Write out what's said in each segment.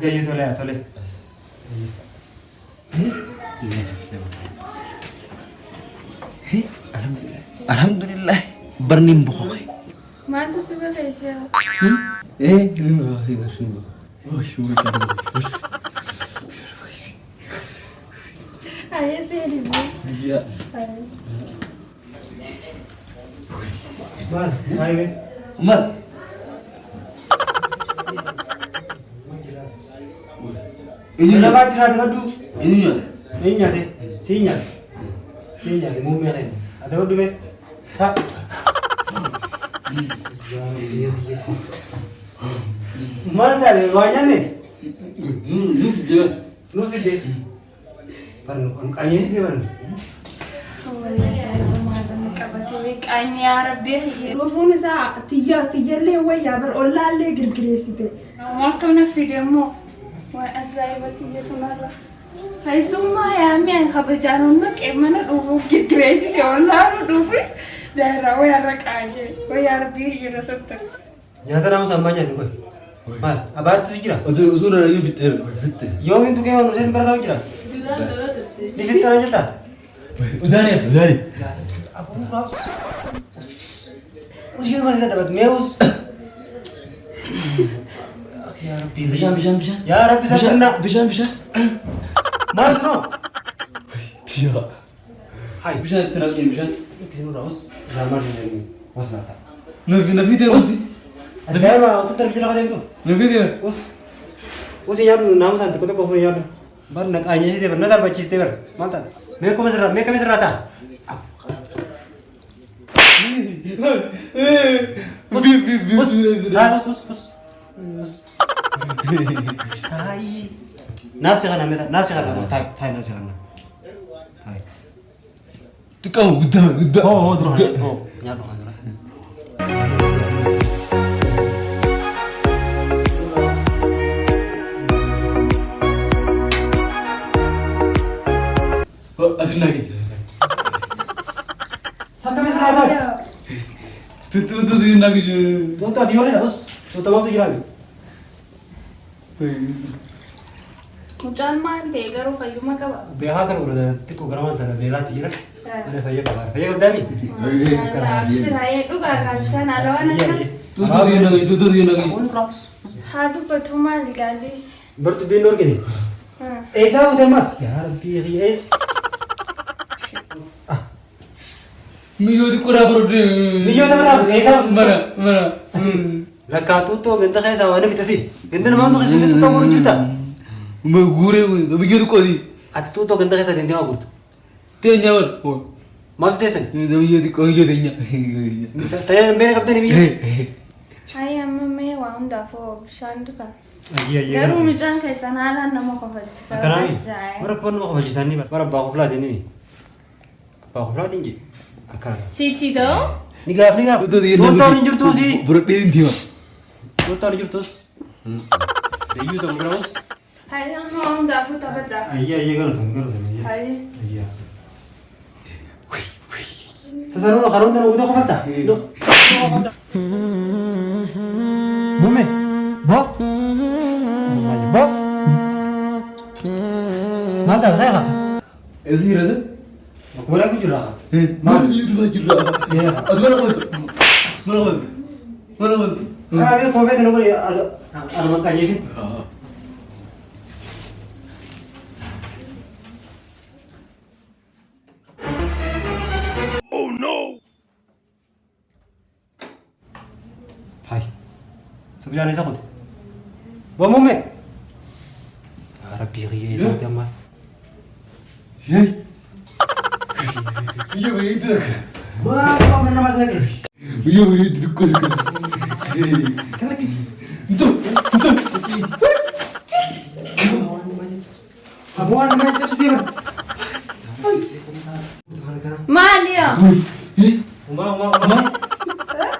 Gaya tole tole. Alhamdulillah bernim bukoy. Maal tu sebab kaisa? Limba bernim. Oh, semua sama. Ayah saya di mana? Iya. Mal, hai be. Umar. Ini apa cerita badu? Ini ya. Ini nyate. Sini nyate. Sini nyate mau mere. Ada badu be. Ha. Mal dah le, wajah ni. Lu video. Baru kon kanya sih baru. Oh ya, saya mau kabar tu. Kanya Arabi. Telefon saya tiga le, wajah berolah le gergeres itu. Makan na video mo. Wah, ajaiba tiga tu nara. Hai semua ya, mian kabar jangan nak emana dofu gergeres itu olah dofu. Dah rawa ya rakanya. Wajah Arabi je rasa tak. Nyata nama sambanya ni koi. Mal, abad tu sih kira. Aduh, usuna lagi bitter. Yo min tu kaya orang sen berada kira. Di fitur aja tak? Udah nih. Apa mu kau? Kau juga masih dapat meus. Ya Rabbi. Bisa. Ya Rabbi saya Bisa. Mal tu no. Iya. Hai. Bisa terangin bisa. Kisah raus. Ramar sini ni. Mas nata. Nafi terus. Ada apa? Tu terbicara kata itu. Nafi dia. Us यार नाम सांगते को तो कोफर यार बर नक आने से देवर नजर बच्ची से देवर मानता मैं को मिसर रहा था उस ताई नासिगना में नासिगना ताई नासिगना ताई Tu kamu udah. हो द्रोह हो यार द्रोह Asli lagi. Sampai misal ada. Tu lagi je. Tuh dia oleh us. Tuh tahu tu kira. Muncul mal deh, kalau kayu macam apa? Beha kan udah tiku geraman tanah bela tira. Ada faya kabar. Faya udah mi. Saya tu kan sana lawan aja. Tu dia lagi. Hadu petuma digalis. Bertu binor gini. Esa udah mas. Ya Rabbi. Mio di kurang berdeh. Mio tak berapa. Esa mana. Lekat tu genta kayak sama ada fitasi. Genta nama tu kasih tu tahu juta. Mau gure, tapi gitu kau di. Atu tu genta kayak sedih awak tu. Tiada nyawa. Malu tesen. Tapi jadi kau jadi nyak. Tanya mana kapten ini? Saya meme wan dafo shanduka. Iya. Garu muncul kayak sana lah nama kafir. Karena ni. Baru pun mau kaji sana ni. Baru bakuflah ini. Bakuflah tinggi. Akar. Siti do? Nigap. Tu dia. Tu tahun injur tu sih. Berdeh dia. Tu tahun injur tu. Deyu sama terus. Hai, nama dafo tapi dah. Iya kalau tu. Hai. Iya. Sekarang lo karun dan udah kau patah. Mume, Bob. Bob. Mantap, saya. Esi rasa? Aku boleh aku curah. Mana itu lagi lah. Iya. Aduh mana? Ah, ini kau betul kau ada makannya sih. Oh no. Hai. Sebenarnya saya kot. Bawa mume. Arab biri ya sangat amat. Iya itu. Wah, kau mana mas lagi? Iya itu kau. Kan lagi sih. Itu. Abuan macam Steven. Mal ya. Uma.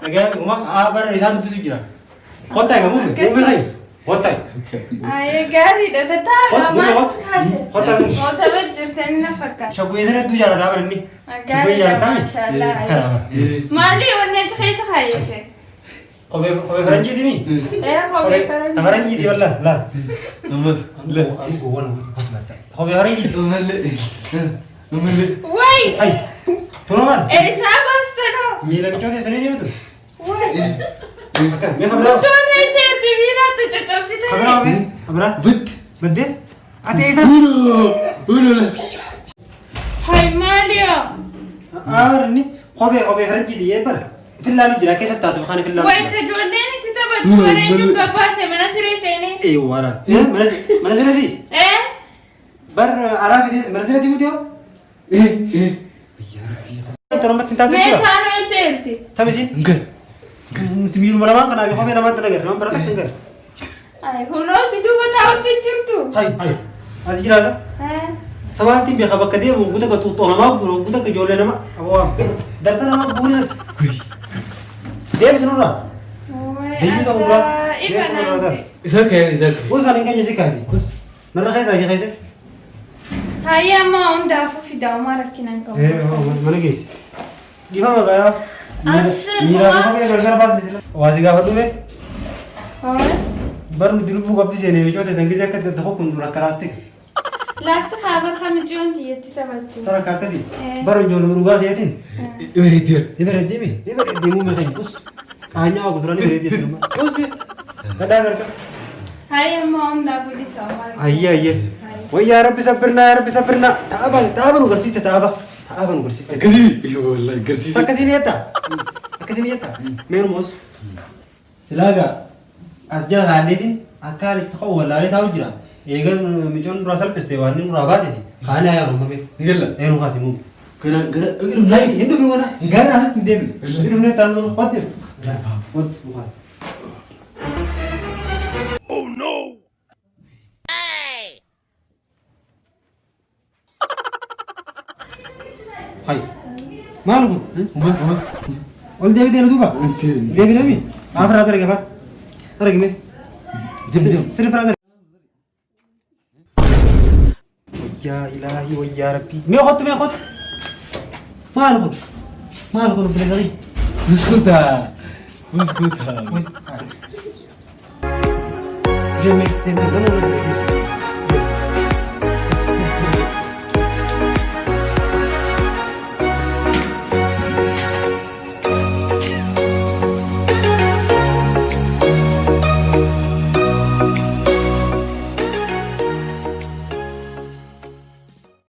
Lagi uma apa ni satu bisik kira. Kota kamu? Mume lagi. Kota. Ay gari dah tahu. Kota mu. Kota bercerita ni fakar. Shabu ini tu jalan apa ni? Gari dah mashallah. Mali warna cakap sekali je. kophee faranjiiti mi? kophee faranjii. Ta faranjiiti walla laal. Ammas. La. Anu gowwaa was matta. Kophee faranjiiti. Malee. Way. Ay. Tuna maal? Isaa baastano. Miila bichoota sanii deemtu. Way. Akka mee kamera. Toone seerti biiraatti coccobsite. Kamera mee? Kamera. Bit. Baddee? Ati eessa? Ulo. Hay Mario. Inni kophee faranjiiti yee bara. Filaalu jira keessatti taatu kan filaalu. Way tajoolleen itti taphatu bareedu gabbaase mana siree seenee. Waraan. Mana sireeti? Bar alaa fidee mana sireeti fuutee? Kanamatti hin taatu jira. Mee taanoo seerti. Taphisiin? Enggak. Nuti miiruma lamaan kanaa kophee namaatti nagar nama bira takka hin gar. Ay hunoo si duuba taa'utti jirtu. Hai. As jiraasa? Sabaaltiin beeka bakka deemu guuta ka tuuttoo namaa guuru guuta ka ijoollee nama darsa nama guurinati. Deebisu nurraa? Deebisu nurraa? Ifa naamti. Isa kaya. Usaan hin keenye si kaati. Narra keessaa kee keessa? Hayya amma hundaafuu fidaamaa rakkinaan qabu. Mana geessi. Dhiifama gayaa. Miiraa kophee gargar baasne sila. Waasi gaafadhu mee? Bar nuti lubbuu qabdi seenee micoota isan gisee akka dadda hokkun dura akka laastik. Laastik haaba kamijoon tiyyatti taphatu. Saraka akkasii. Bara ijoollee dhugaa seetiin. Ibareeddii muummee keenya us. Qaanyaa waa kuduraa ibareeddii asirma. Us gadhaa garga. Hayya amma hundaafuu disaamaa. Ayye. Wayyaa rabbi sabbirnaa. Taaba nu garsiiste taaba. Taaba nu garsiiste. Akkasii. Wallahi garsiisa. Akkasii mi'eetta. Meenuma us. Silaagaa as jala haadheetiin akkaan itti qabu wallaalee taa'u jira. Eegan micoon duraa salphiste waan inni duraa baateeti. Kaanii haa yaadu mamee. Ni galla. Eenyu kaasi muume. Gara. Hin dhufin wana. Gaara asitti hin deemne. Hin dhufne taasisu qotte. Qotte mukaas. Oh no. Hai. Maal kun? Ol deebitee duuba. Deebinami. Afraa darge faa. Argime. Sirrii fraa. Ya ilahi wa ya rabbi. Mee qotu. Maal kun bilisari. Muskuta. Jemme,